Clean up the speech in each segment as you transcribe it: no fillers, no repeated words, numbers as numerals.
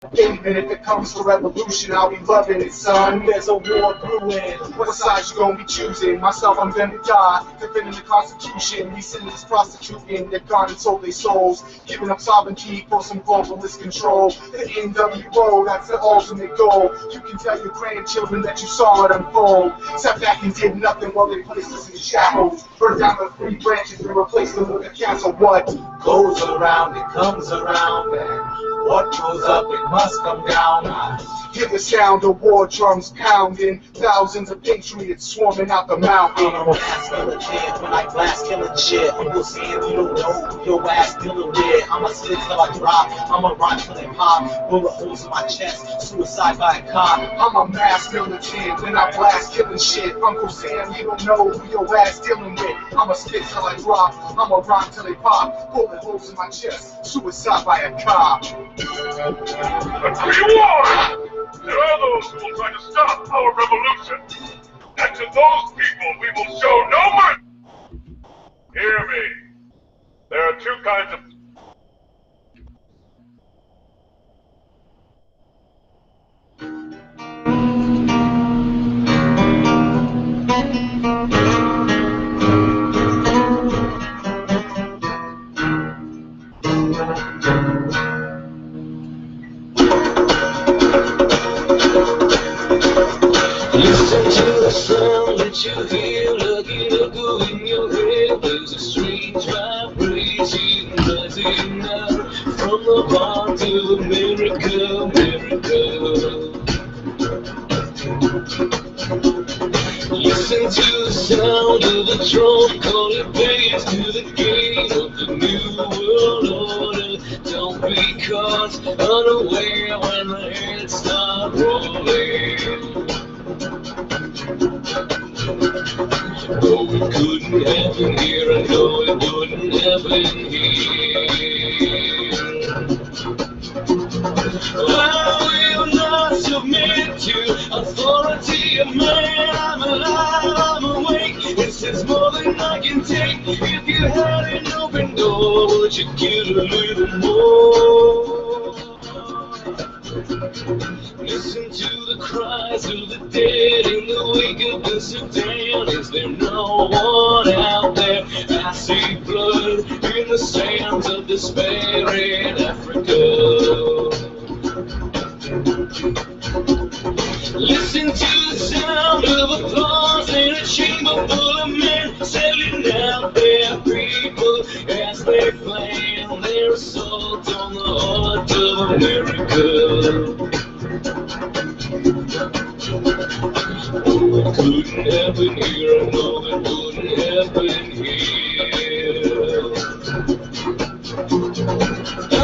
Even if it comes to revolution, I'll be loving it, son. There's a war brewing. What side you gonna be choosing? Myself, I'm gonna die, defending the Constitution. These citizens prostituting their God and sold their souls, giving up sovereignty for some globalist control. The NWO, that's the ultimate goal. You can tell your grandchildren that you saw it unfold. Sat back and did nothing while they placed us in shackles. Burned down the three branches and replaced them with a castle. What goes around, it comes around, man. What goes up, it must come down. I hear the sound of war drums pounding, thousands of patriots swarming out the mountain. I'm a blast militant when I blast killing shit. I'm gonna see if you don't know your ass dealing with. I'm a spit till I drop, I'm a rock till I pop. Bullet holes in my chest, suicide by a cop. I'm a mass militant when I blast killing shit. Uncle Sam, you don't know who your ass dealing with. I'm a spit till I drop, I'm a rhyme till they pop. Bullet holes in my chest, suicide by a cop. But we warn! There are those who will try to stop our revolution. And to those people we will show no mercy. Hear me. There are two kinds of... Listen to the sound that you hear, look in your head. There's a strange vibration rising out from the heart of America, America. Listen to the sound of the drum, call it bass to the game of the new world order. Don't be caught unaware when the heads start rolling. No, it couldn't happen here, I know it wouldn't happen here. I will not submit to authority of man. I'm alive, I'm awake, this is more than I can take. If you had an open door, would you get a little more? Listen to the cries of the dead in the wake of the Sudan. Is there no one out there? I see blood in the sands of despair in Africa. Listen to the sound of applause in a chamber full of men selling out their people as they flame their assault on the heart of America. Oh, it couldn't happen here, I know it wouldn't happen here. I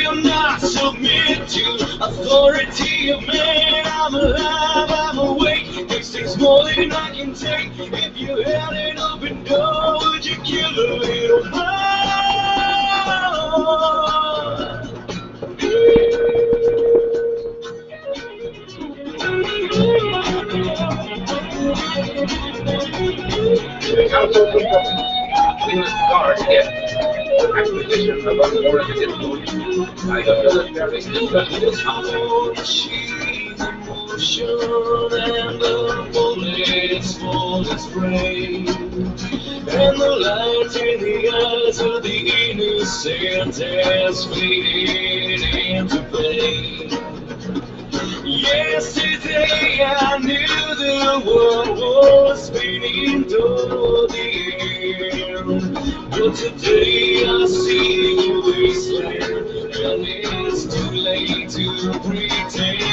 will not submit to authority of man. I'm alive, I'm awake, this is more than I can take. If you had an open door, would you kill a little more? The council will clean the guard again. The acquisition of unwarranted influence by the military especially this council. And the bullets fall as spray, and the light in the eyes of the innocent has faded into pain. Yesterday I knew the world was spinning toward the end, but today I see the wasteland, and it's too late to pretend.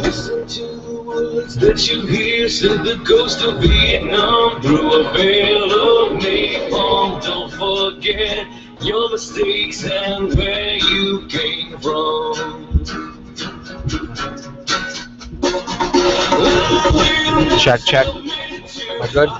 Listen to the words that you hear, said the ghost of Vietnam through a veil of napalm. Don't forget your mistakes and where you came from. Check, check. Am I good?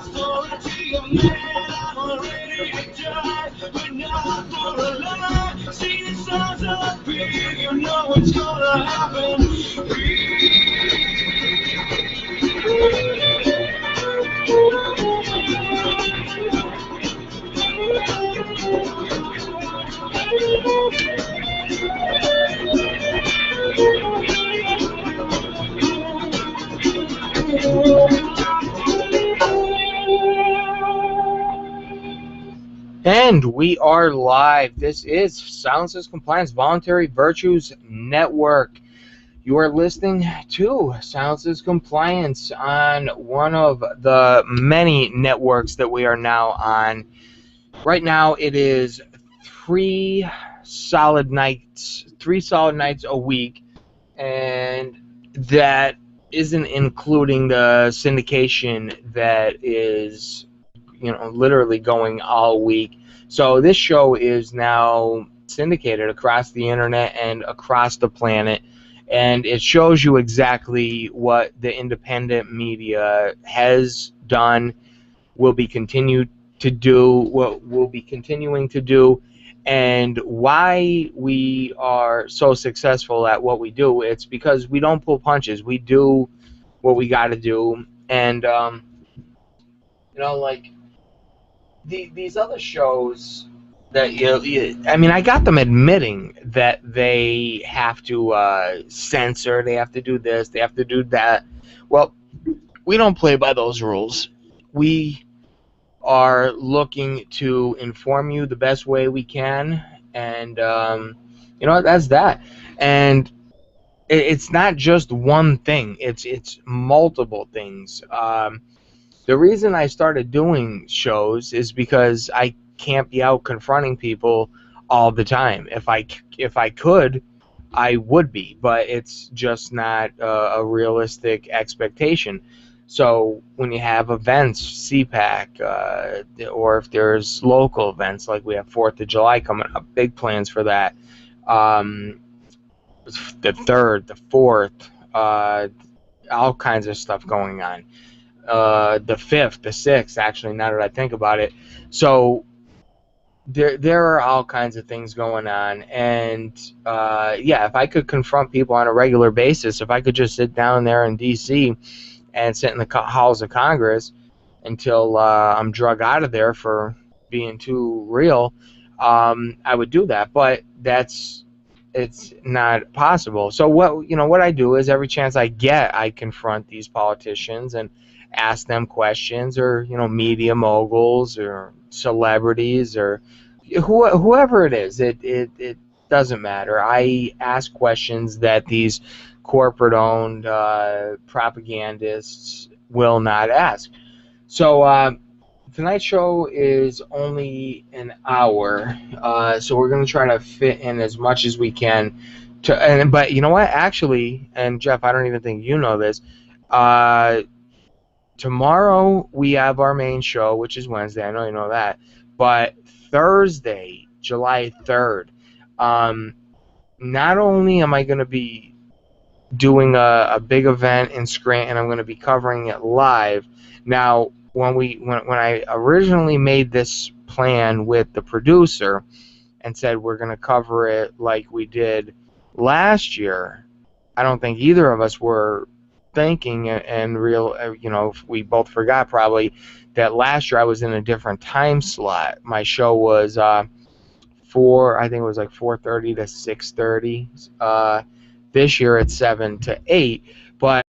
And we are live. This is Silences Compliance Voluntary Virtues Network. You are listening to Silences Compliance on one of the many networks that we are now on. Right now it is three solid nights a week, and that isn't including the syndication that is literally going all week. So this show is now syndicated across the internet and across the planet, and it shows you exactly what the independent media has done, will be continuing to do, and why we are so successful at what we do. It's because we don't pull punches. We do what we got to do, and like these other shows that I got them admitting that they have to censor, they have to do this, they have to do that. Well, we don't play by those rules. We are looking to inform you the best way we can, and that's that. And it's not just one thing; it's multiple things. The reason I started doing shows is because I can't be out confronting people all the time. If I could, I would be, but it's just not a realistic expectation. So when you have events, CPAC, or if there's local events, like we have 4th of July coming up, big plans for that. The 3rd, the 4th, all kinds of stuff going on. The 5th, the 6th, actually, now that I think about it. So there are all kinds of things going on, and if I could confront people on a regular basis, if I could just sit down there in D.C. and sit in the halls of Congress until I'm drug out of there for being too real, I would do that. But it's not possible. So what I do is every chance I get, I confront these politicians and ask them questions, or media moguls or celebrities or whoever it is. It doesn't matter. I ask questions that these corporate-owned propagandists will not ask. So tonight's show is only an hour, so we're going to try to fit in as much as we can. But you know what? Actually, and Jeff, I don't even think you know this. Tomorrow we have our main show, which is Wednesday. I know you know that. But Thursday, July 3rd, not only am I going to be doing a big event in Scranton, I'm going to be covering it live. Now, when I originally made this plan with the producer and said we're going to cover it like we did last year, I don't think either of us were thinking and real, we both forgot probably that last year I was in a different time slot. My show was I think it was like 4:30 to 6:30. This year it's 7 to 8, but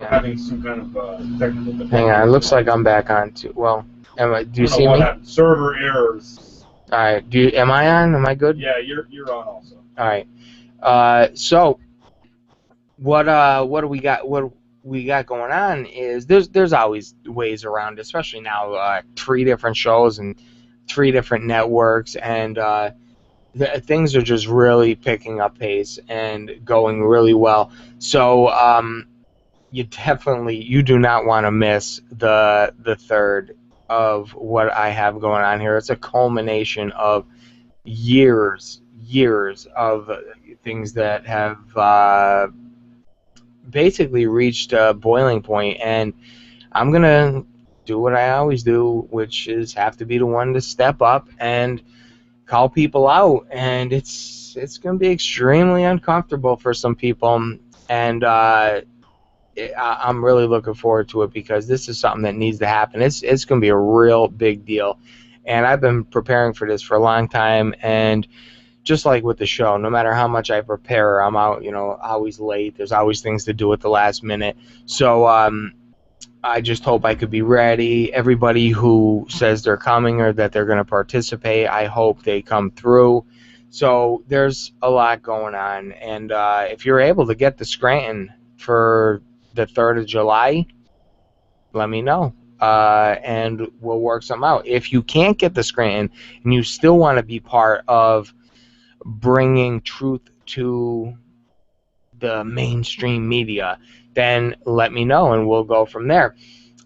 having some kind of technical difficulty. Hang on, it looks like I'm back on too. Well, do you see me? Server errors. All right. Am I on? Am I good? Yeah, you're on also. All right. So what do we got? What we got going on is there's always ways around, especially now. 3 different shows and 3 different networks, and things are just really picking up pace and going really well. So you do not want to miss the 3rd of what I have going on here. It's a culmination of years of things that have basically reached a boiling point, and I'm gonna do what I always do, which is have to be the one to step up and call people out, and it's gonna be extremely uncomfortable for some people, and I'm really looking forward to it, because this is something that needs to happen. It's going to be a real big deal, and I've been preparing for this for a long time, and just like with the show, no matter how much I prepare, I'm out, always late. There's always things to do at the last minute. So I just hope I could be ready. Everybody who says they're coming or that they're going to participate, I hope they come through. So there's a lot going on. And if you're able to get to Scranton for the 3rd of July, let me know. And we'll work something out. If you can't get to Scranton and you still want to be part of bringing truth to the mainstream media, then let me know and we'll go from there.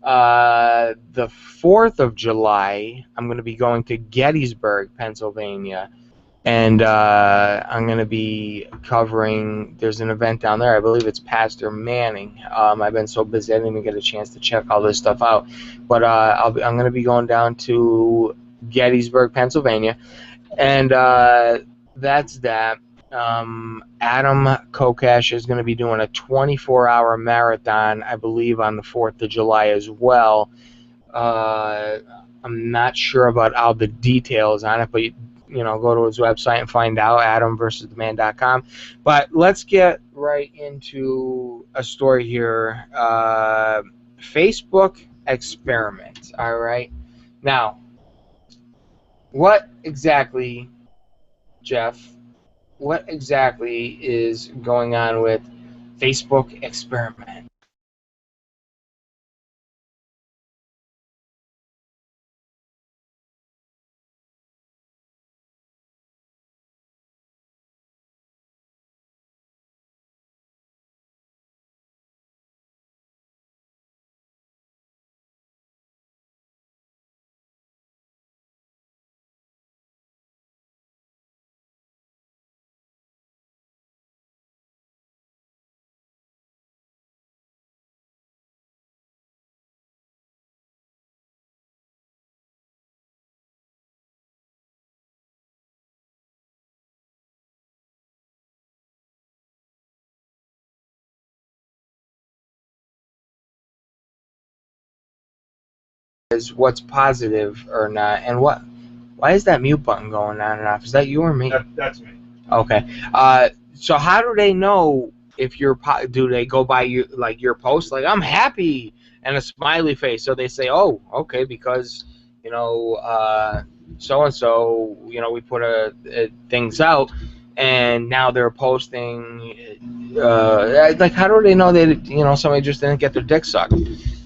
The 4th of July, I'm going to be going to Gettysburg, Pennsylvania, and I'm going to be covering, there's an event down there, I believe it's Pastor Manning. I've been so busy I didn't even get a chance to check all this stuff out, but I'm going to be going down to Gettysburg, Pennsylvania, and that's that. Adam Kokesh is going to be doing a 24-hour marathon, I believe, on the 4th of July as well. I'm not sure about all the details on it, but go to his website and find out, adamversustheman.com. But let's get right into a story here. Facebook experiment. All right. Now, what exactly, Jeff? What exactly is going on with Facebook experiment? Is what's positive or not, and why is that mute button going on and off? Is that you or me? That's me. Okay. So how do they know if you're? Do they go by your post, like I'm happy and a smiley face? So they say, oh, okay, because so and so, we put things out, and now they're posting. Like, how do they know that somebody just didn't get their dick sucked?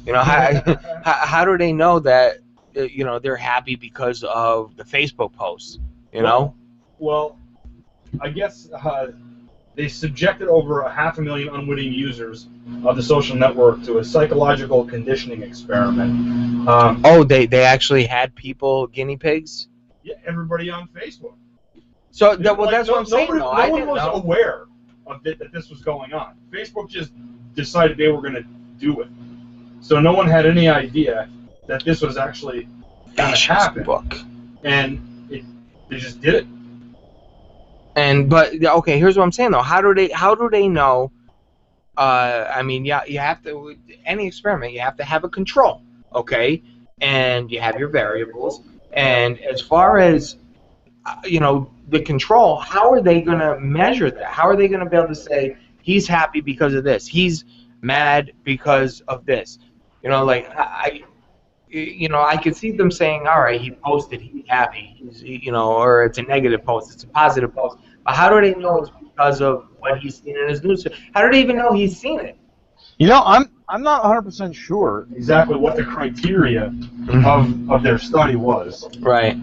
How do they know that they're happy because of the Facebook posts? Well, I guess they subjected over 500,000 unwitting users of the social network to a psychological conditioning experiment. They actually had people, guinea pigs? Yeah, everybody on Facebook. So that's what I'm saying. No one was aware of that this was going on. Facebook just decided they were going to do it. So no one had any idea that this was actually going to happen. And they just did it. But okay, here's what I'm saying though. How do they know? You have to, any experiment, you have to have a control, okay? And you have your variables. And as far as the control, how are they going to measure that? How are they going to be able to say he's happy because of this? He's mad because of this. I could see them saying, all right, he posted, he's happy, or it's a negative post, it's a positive post. But how do they know it's because of what he's seen in his news? How do they even know he's seen it? I'm not 100% sure exactly what the criteria of their study was. Right.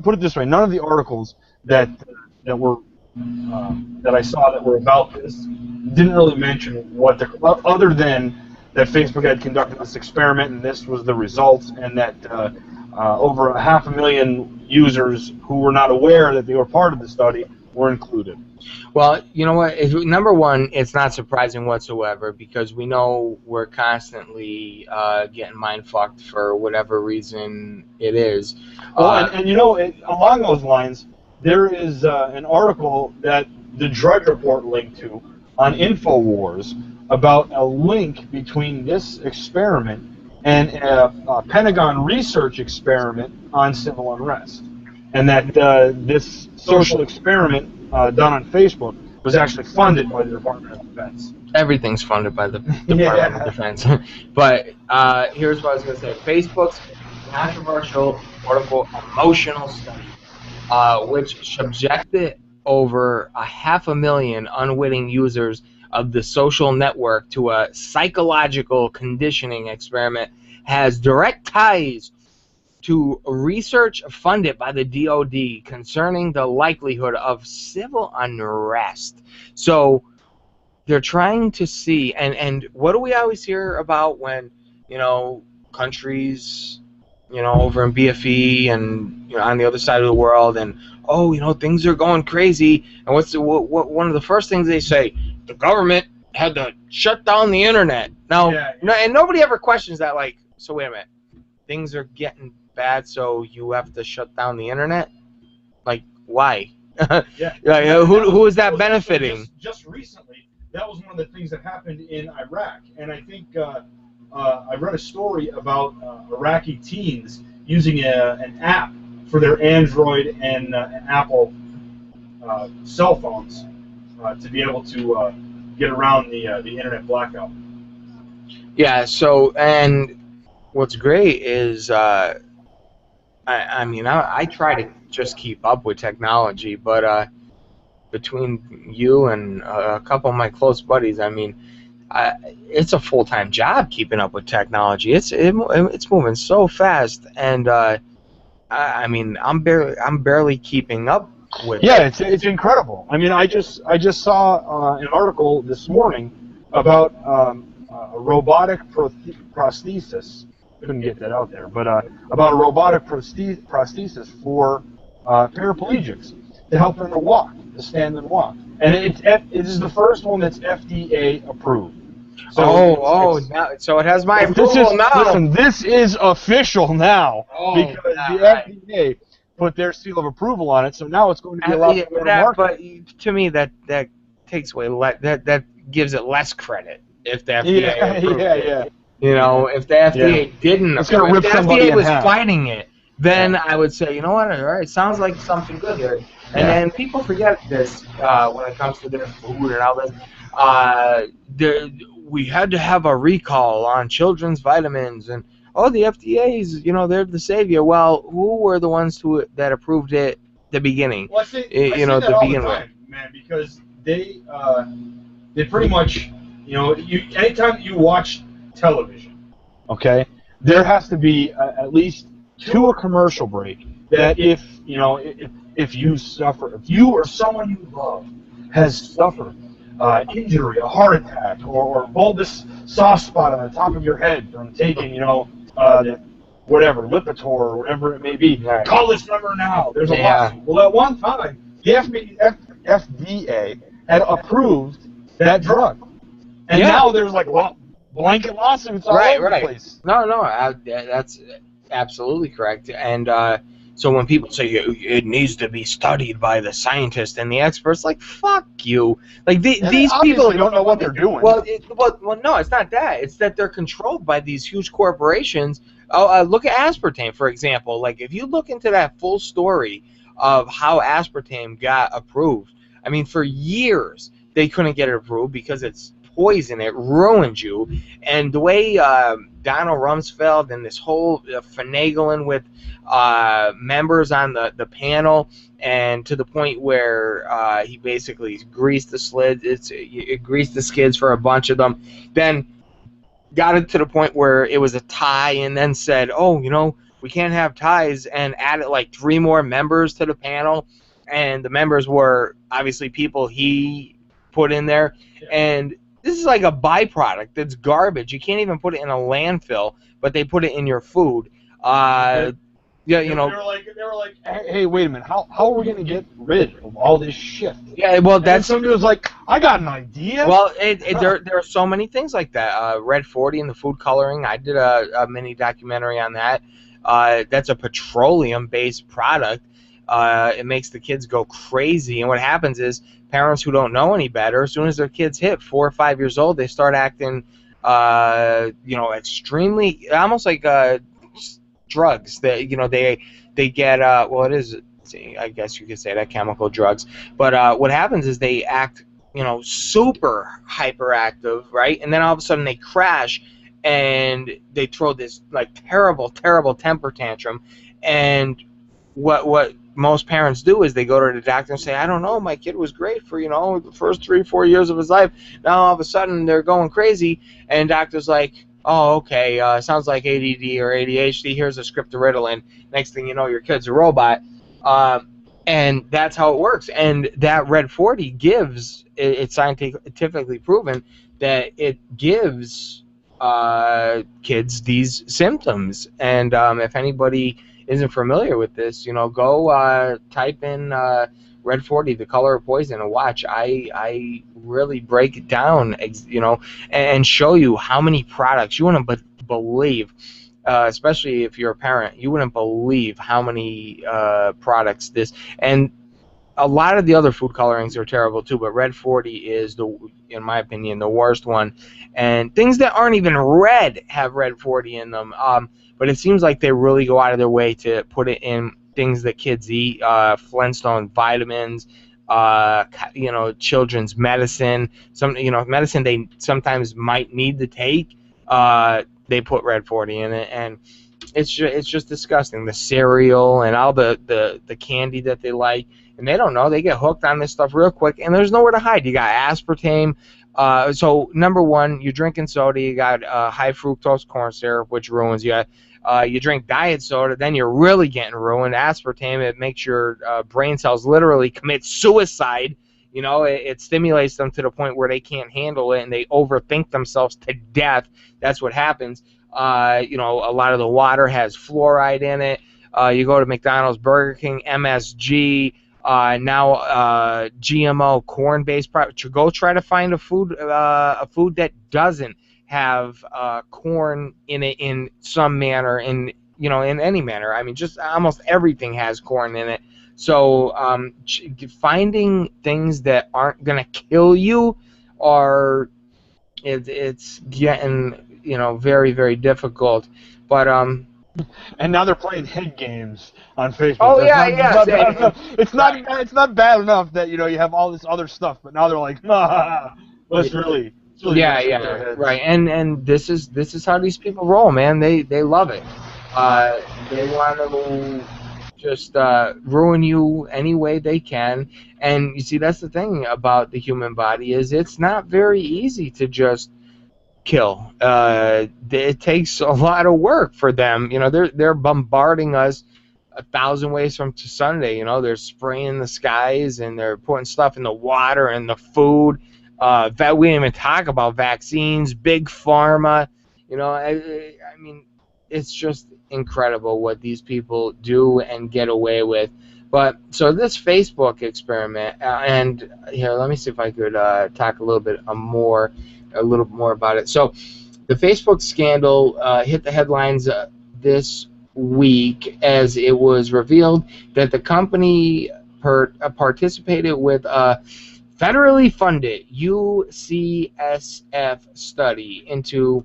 Put it this way, none of the articles that I saw that were about this didn't really mention what other than that Facebook had conducted this experiment and this was the results, and that over 500,000 users who were not aware that they were part of the study were included. Well, you know what? Number one, it's not surprising whatsoever because we know we're constantly getting mind fucked for whatever reason it is. Well, along those lines, there is an article that the Drudge Report linked to on InfoWars about a link between this experiment and a Pentagon research experiment on civil unrest. and that this social experiment done on Facebook was actually funded by the Department of Defense. Everything's funded by the Department of Defense. But here's what I was going to say. Facebook's controversial, quote-unquote, emotional study, which subjected over 500,000 unwitting users of the social network to a psychological conditioning experiment, has direct ties to research funded by the DoD concerning the likelihood of civil unrest. So they're trying to see, and what do we always hear about when, countries, over in BFE and on the other side of the world, and things are going crazy, and what one of the first things they say, the government had to shut down the internet. Now, and nobody ever questions that, like, so wait a minute, things are getting bad, so you have to shut down the internet? Like, why? Who is that benefiting? Just recently, that was one of the things that happened in Iraq, and I think I read a story about Iraqi teens using an app for their Android and Apple cell phones to be able to get around the internet blackout. Yeah. So, and what's great is, I try to just keep up with technology, but between you and a couple of my close buddies, it's a full-time job keeping up with technology. It's moving so fast, and I'm barely keeping up with. Yeah, it's incredible. I just saw an article this morning about a robotic prosthesis. Couldn't get that out there, but about a robotic prosthesis for paraplegics to help them to walk, to stand and walk. And it is the first one that's FDA approved. So so it has my approval now. Listen, this is official now because the FDA put their seal of approval on it. So now it's going to be allowed to go to market. But to me, that takes away that gives it less credit if the FDA approved it. If the FDA didn't, if the FDA was fighting it, then I would say, you know what, all right, sounds like something good here. And then people forget this when it comes to their food and all this. We had to have a recall on children's vitamins, and the FDA's, they're the savior. Well, who were the ones that approved it at the beginning? Well, I see that all the time, man, because they pretty much, anytime you watch television, okay, there has to be at least to a commercial break that if you suffer, if you or someone you love has suffered injury, a heart attack, or bulbous soft spot on the top of your head from taking, whatever, Lipitor or whatever it may be, call this number now. There's a lawsuit. Well, at one time, the FDA had approved that drug, and now there's like blanket lawsuits all over the place. No, that's absolutely correct. And so when people say it needs to be studied by the scientists and the experts, like, fuck you. Like these people don't know what they're doing. Well, no, it's not that. It's that they're controlled by these huge corporations. Look at aspartame, for example. Like, if you look into that full story of how aspartame got approved, for years they couldn't get it approved because it's poison. It ruined you. And the way Donald Rumsfeld and this whole finagling with members on the panel, and to the point where he basically greased the skids for a bunch of them, then got it to the point where it was a tie, and then said, we can't have ties, and added like 3 more members to the panel, and the members were obviously people he put in there, and this is like a byproduct that's garbage. You can't even put it in a landfill, but they put it in your food. They were like, hey, wait a minute. How are we going to get rid of all this shit? Yeah, well, that's somebody was like, I got an idea. Well, there are so many things like that. Red 40 and the food coloring. I did a mini documentary on that. That's a petroleum-based product. It makes the kids go crazy, and what happens is parents who don't know any better, as soon as their kids hit 4 or 5 years old, they start acting, extremely, almost like drugs. That they get it is I guess you could say that, chemical drugs. But what happens is they act, super hyperactive, right? And then all of a sudden they crash and they throw this like terrible, terrible temper tantrum. And what most parents do is they go to the doctor and say, I don't know, my kid was great for, the first 3-4 years of his life. Now all of a sudden they're going crazy, and doctor's like, oh, okay, sounds like ADD or ADHD. Here's a script to Ritalin. Next thing you know, your kid's a robot. And that's how it works. And that Red 40 gives, it's scientifically proven that it gives kids these symptoms. And if anybody isn't familiar with this, go type in Red 40, the color of poison, and watch. I really break it down, and show you how many products you wouldn't believe, especially if you're a parent, you wouldn't believe how many products this. And a lot of the other food colorings are terrible too, but Red 40 is, in my opinion, the worst one. And things that aren't even red have Red 40 in them. But it seems like they really go out of their way to put it in things that kids eat, Flintstone vitamins, children's medicine, medicine they sometimes might need to take. They put Red 40 in it, and it's just disgusting. The cereal and all the candy that they like, and they don't know. They get hooked on this stuff real quick, and there's nowhere to hide. You got aspartame. So number one, you're drinking soda. You got high fructose corn syrup, which ruins you. You drink diet soda, then you're really getting ruined. Aspartame, it makes your brain cells literally commit suicide. It stimulates them to the point where they can't handle it, and they overthink themselves to death. That's what happens. A lot of the water has fluoride in it. You go to McDonald's, Burger King, MSG, now GMO corn-based products. Go try to find a food that doesn't have corn in it in some manner, in any manner. I mean, just almost everything has corn in it. So finding things that aren't gonna kill you it's getting very, very difficult. But and now they're playing head games on Facebook. Oh, It's not bad enough that you have all this other stuff, but now they're like, let's really. Right. And this is how these people roll, man. They love it. They want to just ruin you any way they can. And you see, that's the thing about the human body, is it's not very easy to just kill. It takes a lot of work for them. They're bombarding us 1,000 ways from to Sunday. They're spraying the skies, and they're putting stuff in the water and the food. We didn't even talk about vaccines, big pharma. I mean, it's just incredible what these people do and get away with. But so this Facebook experiment, and here, let me see if I could talk a little more about it. So the Facebook scandal hit the headlines this week as it was revealed that the company participated with a federally funded UCSF study into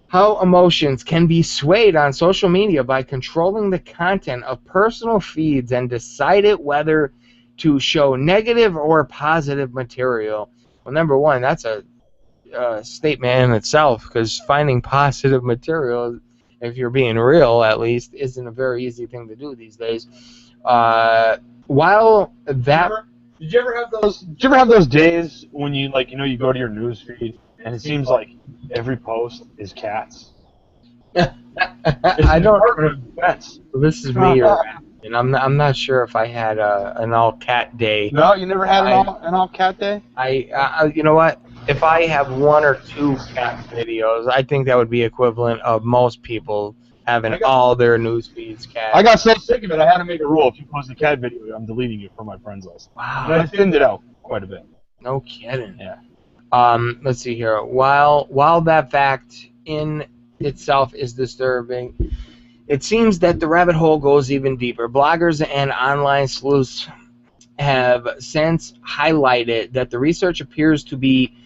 how emotions can be swayed on social media by controlling the content of personal feeds and decided whether to show negative or positive material. Well, number one, that's a statement in itself, because finding positive material, if you're being real at least, isn't a very easy thing to do these days. While that... Did you ever have those days when you you go to your news feed and it seems like every post is cats? I don't. This is me, and I'm not sure if I had an all cat day. No, you never had an all cat day. I you know what? If I have 1 or 2 cat videos, I think that would be equivalent of most people having all their news feeds cat. I got so sick of it, I had to make a rule. If you post a cat video, I'm deleting it from my friends list. Wow. And I thinned it out quite a bit. No kidding. Yeah. Let's see here. While that fact in itself is disturbing, it seems that the rabbit hole goes even deeper. Bloggers and online sleuths have since highlighted that the research appears to be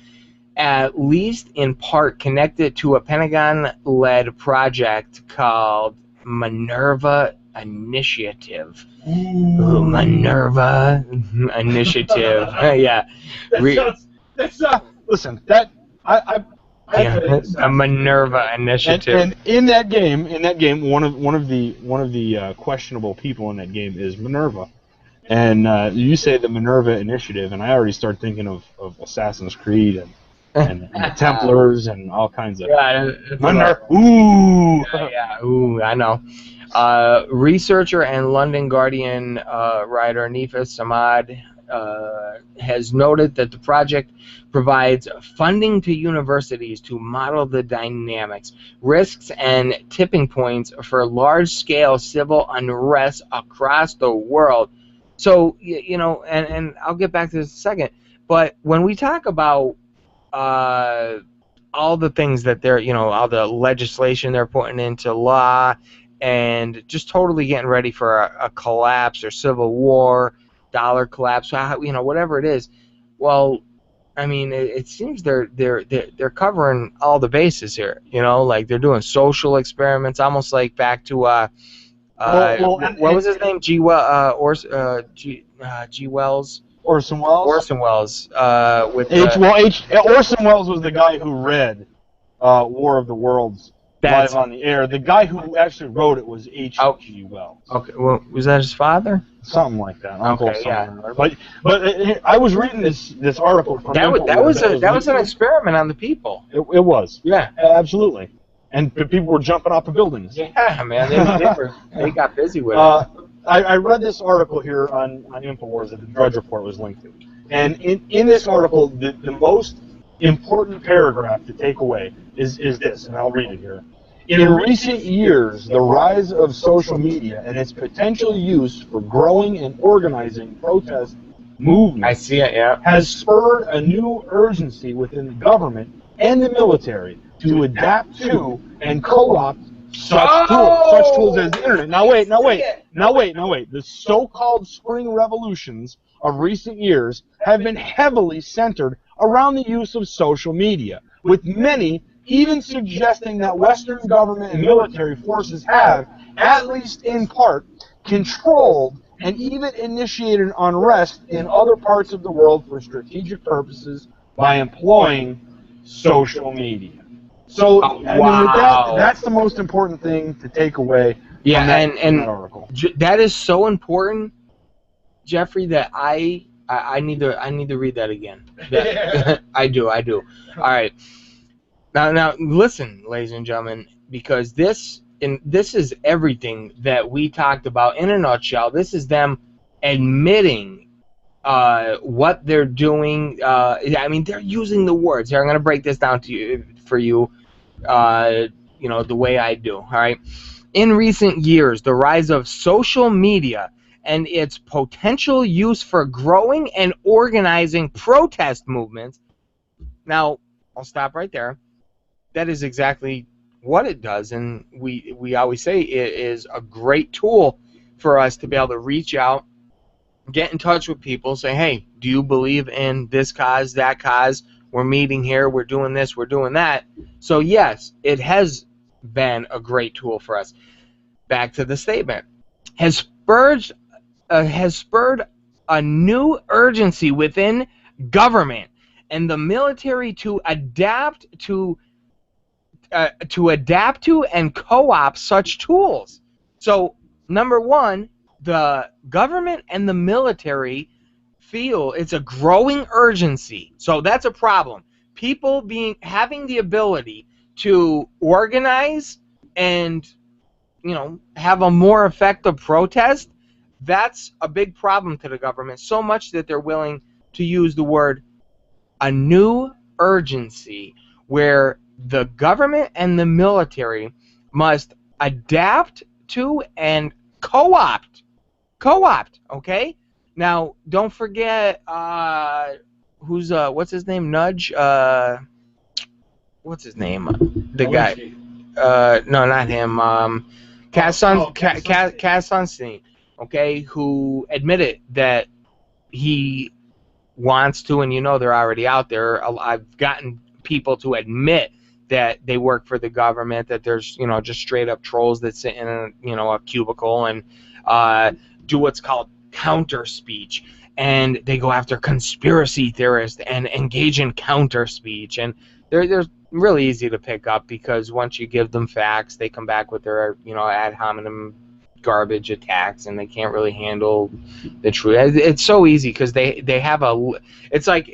at least in part connected to a Pentagon-led project called Minerva Initiative. Ooh, Minerva Initiative. Yeah. That sounds. Listen, I Yeah, a Minerva Initiative. And in that game, one of the questionable people in that game is Minerva, and you say the Minerva Initiative, and I already start thinking of Assassin's Creed and the Templars and all kinds of. Yeah, Minerva. Ooh. Yeah, ooh, I know. Researcher and London Guardian writer Nifas Samad has noted that the project provides funding to universities to model the dynamics, risks, and tipping points for large-scale civil unrest across the world. So, you know, and I'll get back to this in a second, but when we talk about all the things that they're, you know, all the legislation they're putting into law and just totally getting ready for a collapse or civil war, dollar collapse, you know, whatever it is. Well, I mean, it seems they're covering all the bases here. You know, like they're doing social experiments, almost like back to what was his name? G Wells. Orson Welles. Orson Welles. Orson Welles was the guy who read War of the Worlds live on the air. The guy who actually wrote it was H.G. Wells. Okay, well, was that his father? Something like that. Okay, yeah. But I was reading this article from that was an experiment on the people. It was. Yeah, absolutely. And people were jumping off the buildings. Yeah, man, they got busy with it. I read this article here on InfoWars that the Drudge Report was linked to. And in this article, the most important paragraph to take away is this, and I'll read it here. In recent years, the rise of social media and its potential use for growing and organizing protest movements has spurred a new urgency within the government and the military to adapt to and co-opt such tools as the internet. Now wait. The so-called spring revolutions of recent years have been heavily centered around the use of social media, with many even suggesting that Western government and military forces have, at least in part, controlled and even initiated unrest in other parts of the world for strategic purposes by employing social media. So, I mean, that's the most important thing to take away from that article. That is so important, Jeffrey, that I need to read that again. I do. All right. Now listen, ladies and gentlemen, because this is everything that we talked about in a nutshell. This is them admitting what they're doing. I mean, they're using the words here. I'm going to break this down for you, you know, the way I do. All right. In recent years, the rise of social media and its potential use for growing and organizing protest movements. Now, I'll stop right there. That is exactly what it does, and we always say it is a great tool for us to be able to reach out, get in touch with people, say, hey, do you believe in this cause, that cause? We're meeting here, we're doing this, we're doing that. So yes, it has been a great tool for us. Back to the statement. Has spurred a new urgency within government and the military to adapt to and co-opt such tools. So, number one, the government and the military feel it's a growing urgency. So that's a problem. People having the ability to organize and, you know, have a more effective protest, that's a big problem to the government, so much that they're willing to use the word a new urgency, where the government and the military must adapt to and co-opt, okay? Now, don't forget, what's his name? Nudge? What's his name? The guy. No, not him. Cass Sunstein, okay, who admitted that he wants to, and you know they're already out there. I've gotten people to admit that they work for the government, that there's, just straight up trolls that sit in a cubicle and do what's called counter speech, and they go after conspiracy theorists and engage in counter speech, and they're really easy to pick up, because once you give them facts, they come back with their ad hominem garbage attacks, and they can't really handle the truth. It's so easy because they have it's like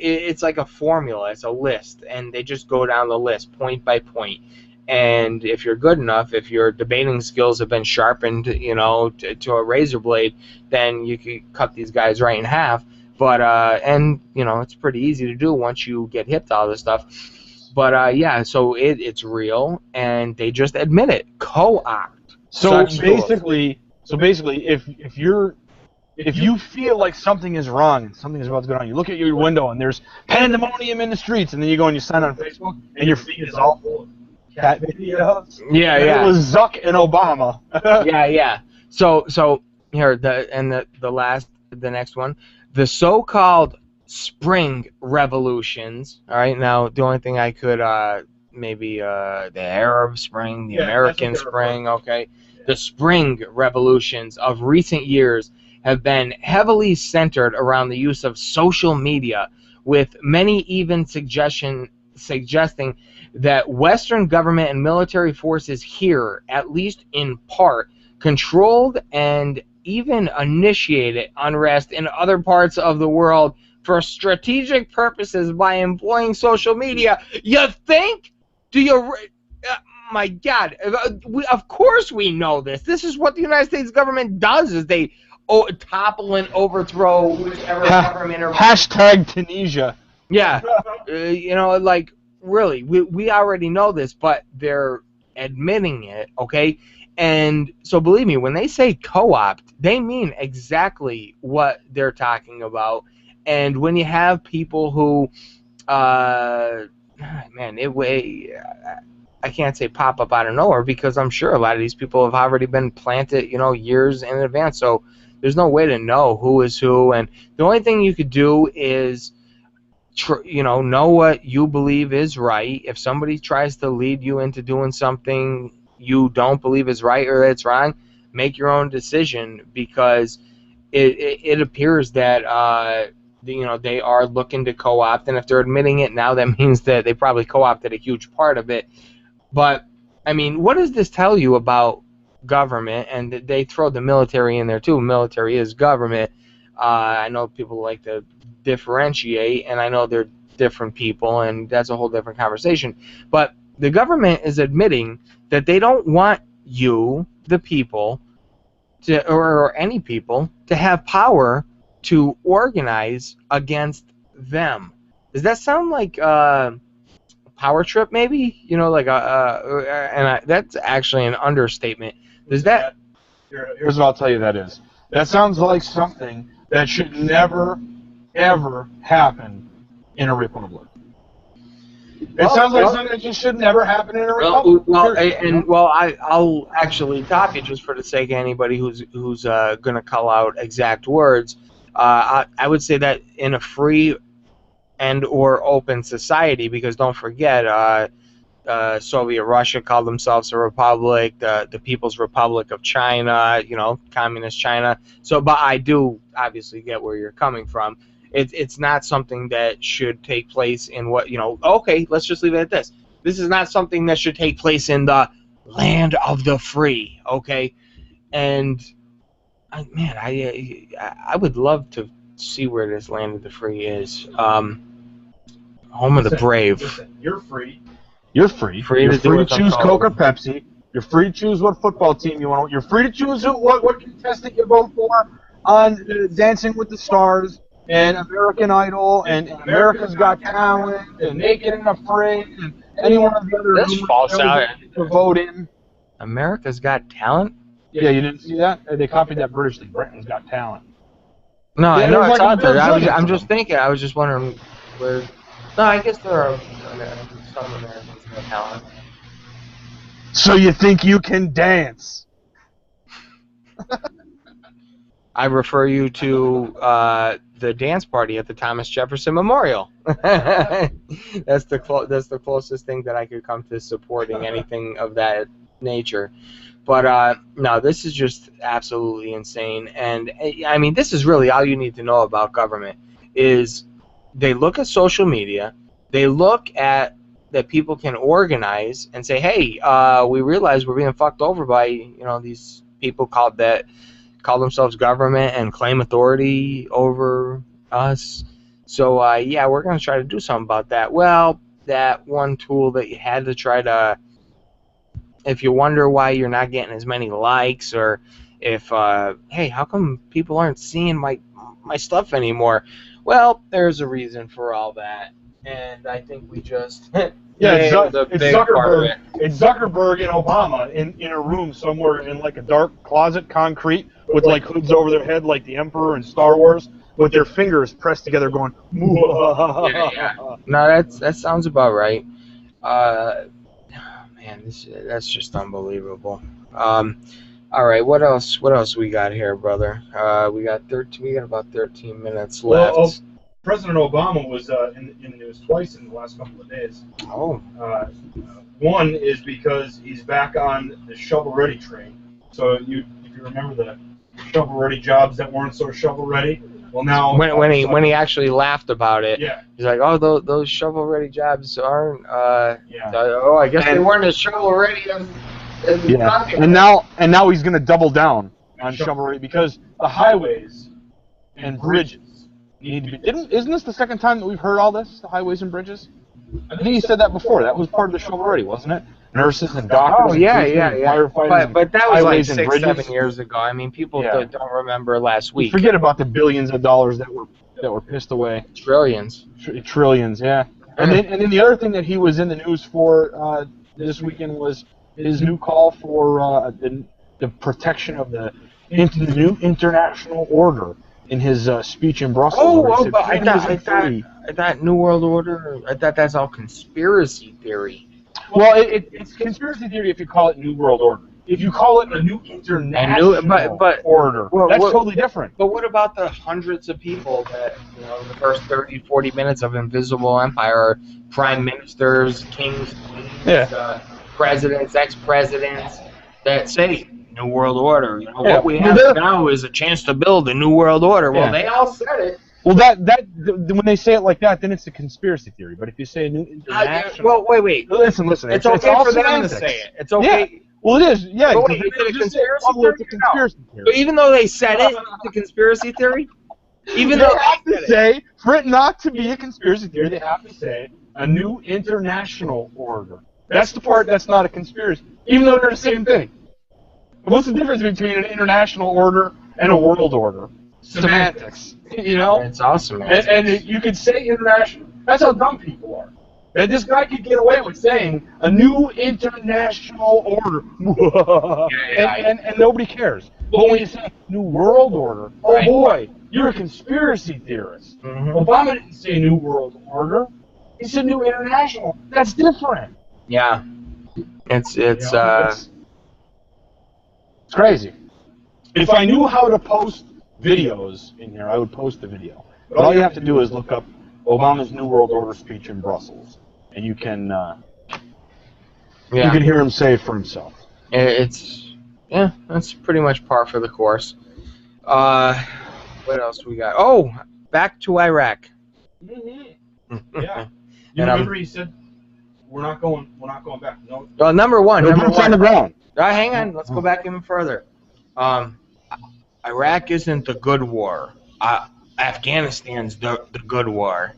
a formula, it's a list, and they just go down the list point by point. And if you're good enough, if your debating skills have been sharpened, to a razor blade, then you can cut these guys right in half. But it's pretty easy to do once you get hip to all this stuff. But so it's real, and they just admit it. Co-opt. So basically, if you feel like something is wrong and something is about to go on, you look at your window and there's pandemonium in the streets, and then you go and you sign on Facebook, and your feed is all full of cat videos. Yeah. It was Zuck and Obama. yeah. So here the next one, the so-called spring revolutions. All right, now the only thing I could maybe the Arab Spring, the American Spring, okay. The spring revolutions of recent years have been heavily centered around the use of social media, with many even suggesting that Western government and military forces here, at least in part, controlled and even initiated unrest in other parts of the world for strategic purposes by employing social media. You think? Do you... my God, of course we know this. This is what the United States government does, is they topple and overthrow whichever government. Hashtag Tunisia. Yeah, really, we already know this, but they're admitting it, okay? And so believe me, when they say co-opt, they mean exactly what they're talking about. And when you have people who, I can't say pop up out of nowhere, because I'm sure a lot of these people have already been planted, years in advance. So there's no way to know who is who. And the only thing you could do is, know what you believe is right. If somebody tries to lead you into doing something you don't believe is right or it's wrong, make your own decision, because it appears that they are looking to co-opt, and if they're admitting it now, that means that they probably co-opted a huge part of it. But, I mean, what does this tell you about government? And they throw the military in there, too. Military is government. I know people like to differentiate, and I know they're different people, and that's a whole different conversation. But the government is admitting that they don't want you, the people, or any people, to have power to organize against them. Does that sound like... power trip, maybe? That's actually an understatement. Does that... Here's what I'll tell you that is. That sounds like something that should never, ever happen in a republic. It sounds like something that just should never happen in a republic. I'll actually top you, just for the sake of anybody who's going to call out exact words. I would say that in a free and or open society, because don't forget, Soviet Russia called themselves a republic, the People's Republic of China, communist China. So, but I do obviously get where you're coming from. It's not something that should take place in okay, let's just leave it at this. This is not something that should take place in the land of the free, okay? And, I would love to see where this land of the free is. Home of the brave. Listen, you're free. You're free. You're free to choose Coke or Pepsi. You're free to choose what football team you want. You're free to choose what contestant you vote for on Dancing with the Stars and American Idol and America's Got Talent and Naked and Afraid and any one of the other to vote in. America's Got Talent? Yeah, you didn't see that? They copied that British thing. Britain's Got Talent. No, I know it's out there. I'm just thinking. I was just wondering where. No, I guess there are some Americans Got Talent. So you think you can dance? I refer you to the dance party at the Thomas Jefferson Memorial. That's the closest thing that I could come to supporting anything of that nature. But no, this is just absolutely insane. And I mean, this is really all you need to know about government is they look at social media, they look at that people can organize and say, hey, we realize we're being fucked over by these people call themselves government and claim authority over us. So yeah, we're going to try to do something about that. Well, that one tool that you had to try to, if you wonder why you're not getting as many likes, or if hey, how come people aren't seeing my stuff anymore? Well, there's a reason for all that, and I think we just it's Zuckerberg. It's Zuckerberg and Obama in a room somewhere in like a dark closet, concrete, with like hoods over their head, like the Emperor in Star Wars, with their fingers pressed together, going. Yeah. No, that sounds about right. Man, that's just unbelievable. All right, what else we got here, brother? We got about 13 minutes left. Well, President Obama was in the news twice in the last couple of days. Oh. One is because he's back on the shovel-ready train. So if you remember the shovel-ready jobs that weren't so shovel-ready, well now when he actually laughed about it, yeah, he's like, oh, those shovel-ready jobs aren't. I guess they weren't as shovel-ready as yeah. And now he's going to double down on shovel-ready because the highways and bridges need to be. Isn't this the second time that we've heard all this? The highways and bridges. I think he said that before. That was part of the shovel-ready, wasn't it? Nurses and doctors. Oh yeah. Firefighters. But that was like 6-7 years ago. I mean, people don't remember last week. Forget about the billions of dollars that were pissed away. Trillions. Trillions, yeah. And then the other thing that he was in the news for this weekend was his new call for the protection of the new international order in his speech in Brussels. But I thought New World Order. I thought that's all conspiracy theory. Well, it's conspiracy theory if you call it New World Order. If you call it a new international order, that's totally different. But what about the hundreds of people that, the first 30, 40 minutes of Invisible Empire are prime ministers, kings, queens, presidents, ex-presidents that say New World Order. What we have now is a chance to build a New World Order. Well, they all said it. Well, when they say it like that, then it's a conspiracy theory. But if you say a new international... well, wait. Listen. It's okay for them to say it. It's okay. Yeah. Well, it is. Yeah. But wait, is it a conspiracy theory? But even though they said it, it's a conspiracy theory? Even though they have to say, for it not to be a conspiracy theory, they have to say a new international order. That's the part that's not a conspiracy, even though they're the same thing. What's the difference between an international order and a world order? Semantics. It's awesome. And you could say international. That's how dumb people are. And this guy could get away with saying a new international order, and nobody cares. But when you say new world order, oh boy, you're a conspiracy theorist. Mm-hmm. Obama didn't say new world order. He said new international. That's different. Yeah. It's crazy. If I knew how to post videos in here, I would post the video. But all you have to do is look up Obama's New World Order speech in Brussels, and you can hear him say it for himself. That's pretty much par for the course. What else we got? Oh, back to Iraq. Mm-hmm. Yeah. You remember he said we're not going back. No. Well, number one. On the ground. Hang on. Let's go back even further. Iraq isn't the good war. Afghanistan's the good war,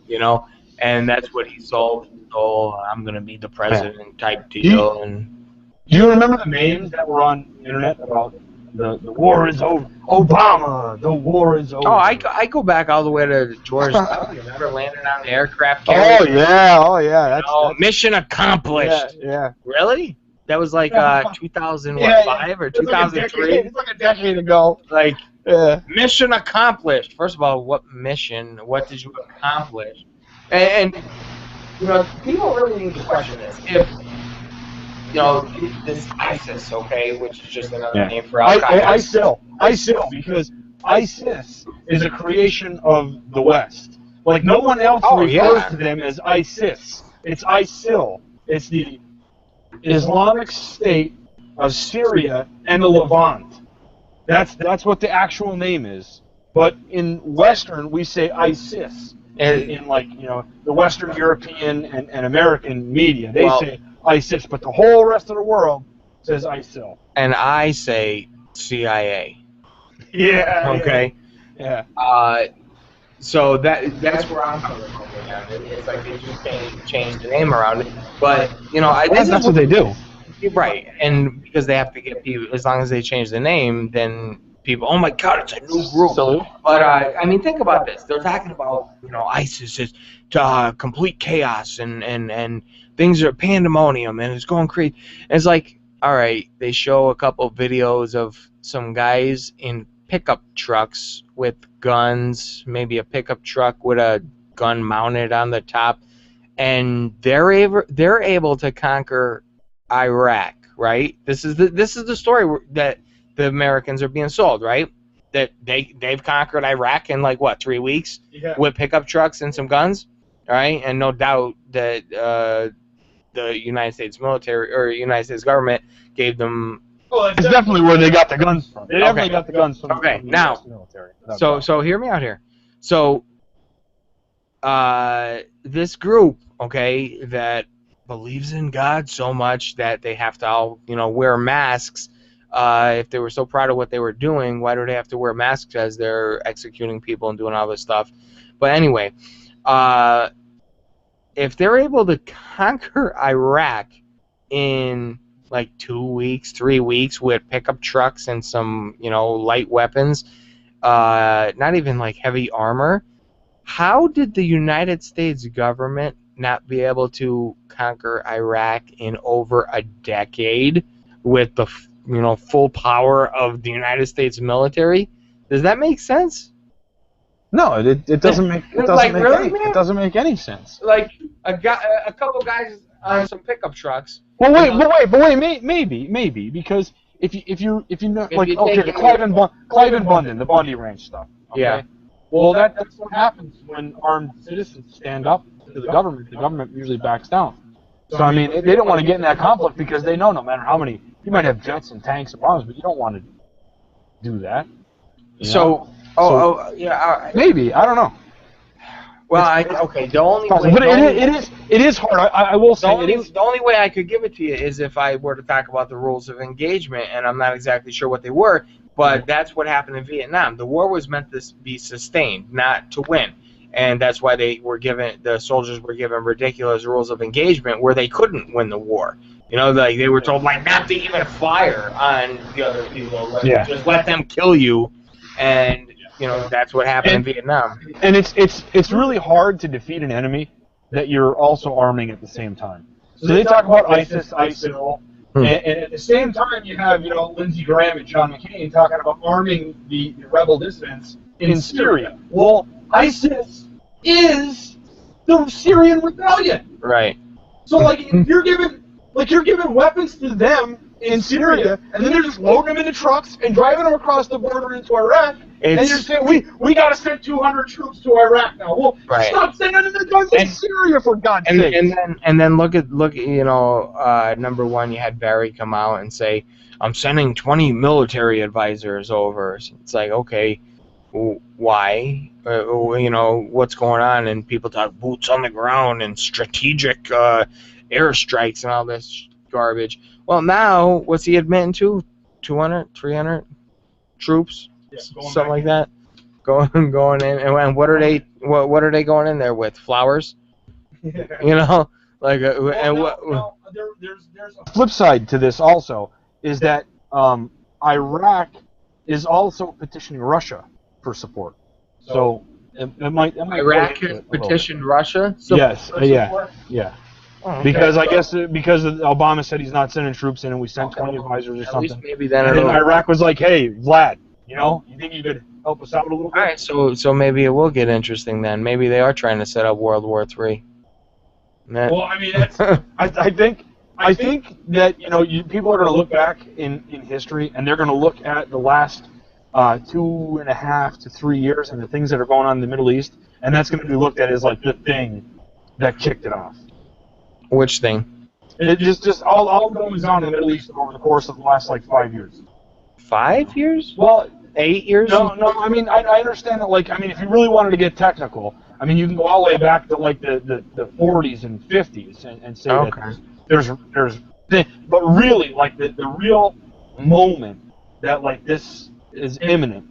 and that's what he sold. Oh, I'm gonna be the president type deal. Do you remember the memes that were on the internet about the war is over? Obama, the war is over. Oh, I go back all the way to George. Remember landing on the aircraft carrier? Oh yeah. That's mission accomplished. Yeah. Really? That was like 2005 or 2003. It's like a decade ago. Mission accomplished. First of all, what mission? What did you accomplish? And people really need to question this. If this ISIS, which is just another name for Al Qaeda. ISIL, because ISIS is a creation of the West. Like, no one else refers to them as ISIS. It's ISIL. It's the Islamic State of Syria and the Levant. That's what the actual name is. But in Western, we say ISIS. In like, you know, the Western European and American media, they say ISIS, but the whole rest of the world says ISIL. And I say CIA. Yeah. Okay. Yeah. So that's where I'm coming from with that. It's like they just change the name around it. But, you know, That's what they do. Right. And because they have to get people, as long as they change the name, then people, oh my God, it's a new group. But, I mean, think about this. They're talking about, you know, ISIS is complete chaos and things are pandemonium and it's going crazy. And it's like, all right, they show a couple videos of some guys in pickup trucks with guns, maybe a pickup truck with a gun mounted on the top, and they're able to conquer Iraq, right? This is the story that the Americans are being sold, right? That they've conquered Iraq in like what, 3 weeks with pickup trucks and some guns, right? And no doubt that the United States military or United States government gave them. Well, it's definitely where they got the guns from. They definitely got the guns from, okay, from the now, US military. So hear me out here. So this group, okay, that believes in God so much that they have to all, you know, wear masks. If they were so proud of what they were doing, why do they have to wear masks as they're executing people and doing all this stuff? But anyway, if they're able to conquer Iraq in like 2 weeks, 3 weeks with pickup trucks and some, you know, light weapons, not even like heavy armor, how did the United States government not be able to conquer Iraq in over a decade with the, you know, full power of the United States military? Does that make sense? No, it doesn't make it doesn't make any sense. Like a couple guys on some pickup trucks. Well, wait, maybe because if you know, like, okay, the Clive and Bundy, the Bundy Ranch stuff. Okay? Yeah. Well, that's what happens when armed citizens stand up to the government. The government usually backs down. So I mean, they don't want to get in that conflict because they know no matter how many, you might have jets and tanks and bombs, but you don't want to do that. Yeah. Maybe, I don't know. Well, okay. The only way, but it is hard. I will say the only way I could give it to you is if I were to talk about the rules of engagement, and I'm not exactly sure what they were, but that's what happened in Vietnam. The war was meant to be sustained, not to win, and that's why the soldiers were given ridiculous rules of engagement where they couldn't win the war. You know, like they were told like not to even fire on the other people, just let them kill you, and you know, that's what happened in Vietnam. And it's really hard to defeat an enemy that you're also arming at the same time. So they talk about ISIS, ISIL, and at the same time you have, you know, Lindsey Graham and John McCain talking about arming the rebel dissidents in Syria. Well, ISIS is the Syrian rebellion. Right. So like if you're giving weapons to them in Syria, and then they're just loading them into trucks and driving them across the border into Iraq. And you're saying we got to send 200 troops to Iraq now. Well, stop sending them the guns in Syria for God's sake. And then look at you know, number one, you had Barry come out and say, I'm sending 20 military advisors over. It's like, okay, why? You know, what's going on? And people talk boots on the ground and strategic airstrikes and all this garbage. Well, now, what's he admitting to? 200, 300 troops? Yeah, something like that. Going in, and what are they going in there with? Flowers? Yeah. You know, like there's a flip side to this also is that Iraq is also petitioning Russia for support. So it might Iraq has petitioned Russia. Yes. Yeah. Oh, okay. Because I guess Obama said he's not sending troops in, and we sent 20 advisors or something. At least maybe then. And then Iraq was like, "Hey, Vlad, you know, you think you could help us out a little bit?" All right, so maybe it will get interesting then. Maybe they are trying to set up World War III. Well, I mean, that's, I think that, you know, people are going to look back in history, and they're going to look at the last 2.5 to 3 years and the things that are going on in the Middle East, and that's going to be looked at as like the thing that kicked it off. Which thing? It just all goes on in the Middle East over the course of the last like 5 years. 5 years? Well, 8 years? No. I mean, I understand that. Like, I mean, if you really wanted to get technical, I mean, you can go all the way back to like the 40s and 50s and say that there's, but really, like the real moment that like this is imminent.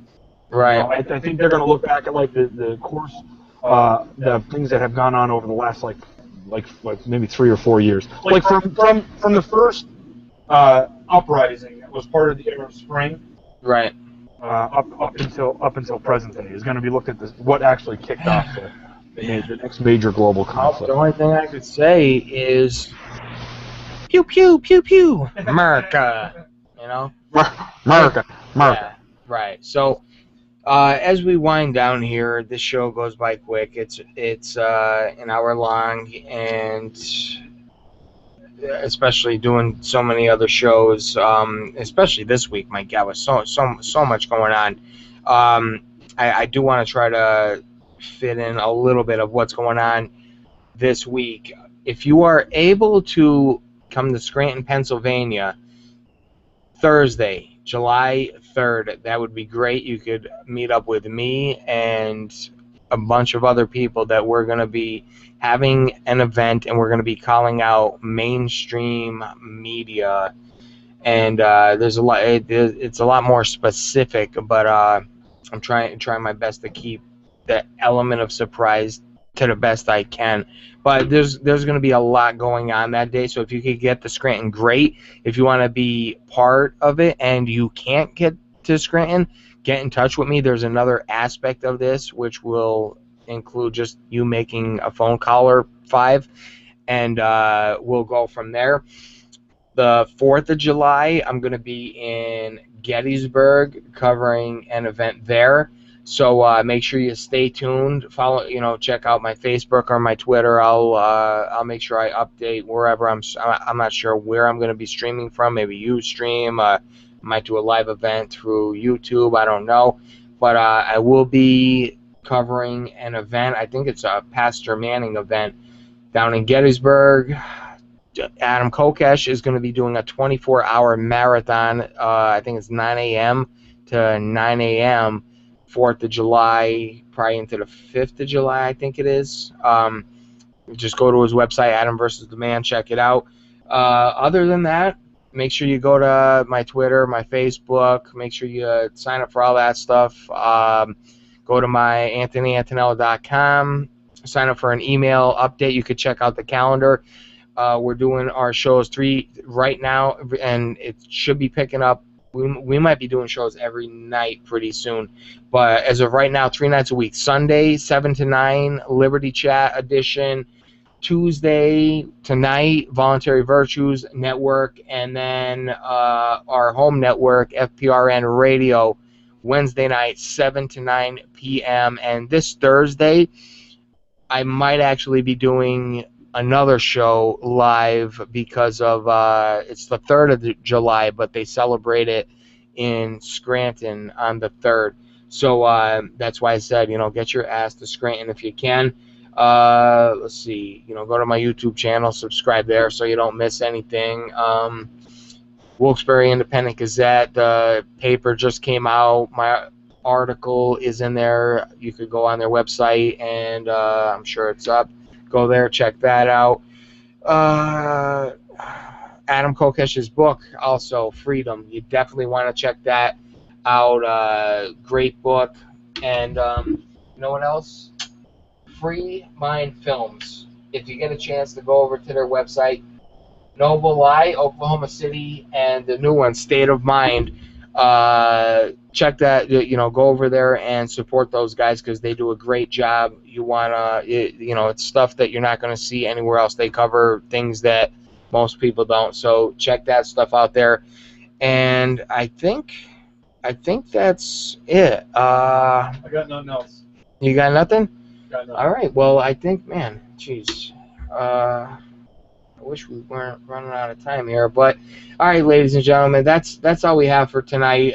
Right. You know, I think they're going to look back at like the course, the things that have gone on over the last like maybe 3 or 4 years. Like from the first uprising that was part of the Arab Spring. Right. Up until present day is going to be looked at what actually kicked off the next major global conflict. The only thing I could say is pew pew pew pew, America. You know, America. Yeah, right. So as we wind down here, this show goes by quick. It's an hour long, and especially doing so many other shows, especially this week. My God, with so much going on. I do want to try to fit in a little bit of what's going on this week. If you are able to come to Scranton, Pennsylvania, Thursday, July 3rd, that would be great. You could meet up with me and a bunch of other people that we're going to be having an event, and we're going to be calling out mainstream media. And there's a lot. It's a lot more specific, but I'm trying my best to keep the element of surprise to the best I can. But there's going to be a lot going on that day. So if you could get to Scranton, great. If you want to be part of it and you can't get to Scranton, get in touch with me. There's another aspect of this which will include just you making a phone call or 5, and we'll go from there. The 4th of July, I'm going to be in Gettysburg covering an event there. So make sure you stay tuned. Follow, check out my Facebook or my Twitter. I'll make sure I update wherever I'm not sure where I'm going to be streaming from. Maybe Ustream. Might do a live event through YouTube. I don't know, but I will be covering an event. I think it's a Pastor Manning event down in Gettysburg. Adam Kokesh is going to be doing a 24-hour marathon. I think it's 9 a.m. to 9 a.m. 4th of July, probably into the 5th of July, I think it is. Just go to his website, Adam vs. the Man, check it out. Other than that, make sure you go to my Twitter, my Facebook. Make sure you sign up for all that stuff. Go to my AnthonyAntonello.com. Sign up for an email update. You could check out the calendar. We're doing our shows 3 right now, and it should be picking up. We might be doing shows every night pretty soon. But as of right now, 3 nights a week. Sunday, 7 to 9, Liberty Chat edition. Tuesday tonight, Voluntary Virtues Network. And then our home network, FPRN Radio, Wednesday night, 7 to 9 p.m. And this Thursday, I might actually be doing another show live because of it's the 3rd of July, but they celebrate it in Scranton on the 3rd. So that's why I said, get your ass to Scranton if you can. Let's see, go to my YouTube channel, subscribe there so you don't miss anything. Wilkes-Barre Independent Gazette, the paper just came out. My article is in there. You could go on their website, and I'm sure it's up. Go there, check that out. Adam Kokesh's book, also, Freedom. You definitely want to check that out. Great book. And you know what else? Free Mind Films. If you get a chance to go over to their website, Noble Eye, Oklahoma City, and the new one, State of Mind. Check that, go over there and support those guys because they do a great job. You want to, it's stuff that you're not going to see anywhere else. They cover things that most people don't. So check that stuff out there. And I think that's it. I got nothing else. You got nothing? Got nothing. All right. Well, I think, man, jeez. I wish we weren't running out of time here, but all right, ladies and gentlemen, that's all we have for tonight.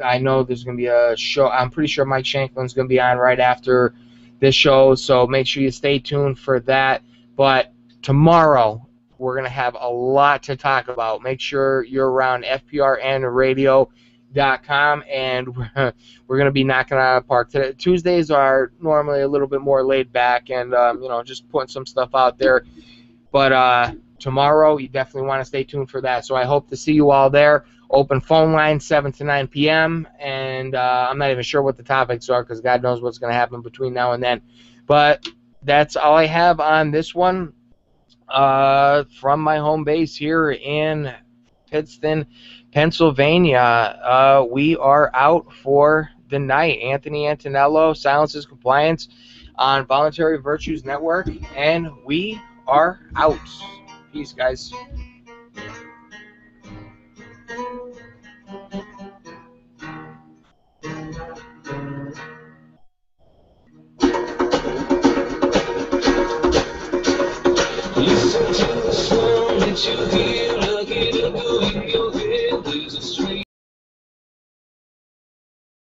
I know there's going to be a show. I'm pretty sure Mike Shanklin's going to be on right after this show, so make sure you stay tuned for that. But tomorrow, we're going to have a lot to talk about. Make sure you're around fprnradio.com, and we're going to be knocking it out of the park. Tuesdays are normally a little bit more laid back and, just putting some stuff out there. But tomorrow, you definitely want to stay tuned for that. So I hope to see you all there. Open phone line 7 to 9 p.m. And I'm not even sure what the topics are because God knows what's going to happen between now and then. But that's all I have on this one from my home base here in Pittston, Pennsylvania. We are out for the night. Anthony Antonello, Silences Compliance on Voluntary Virtues Network. And we are out. Peace, guys. Listen to the song that you hear.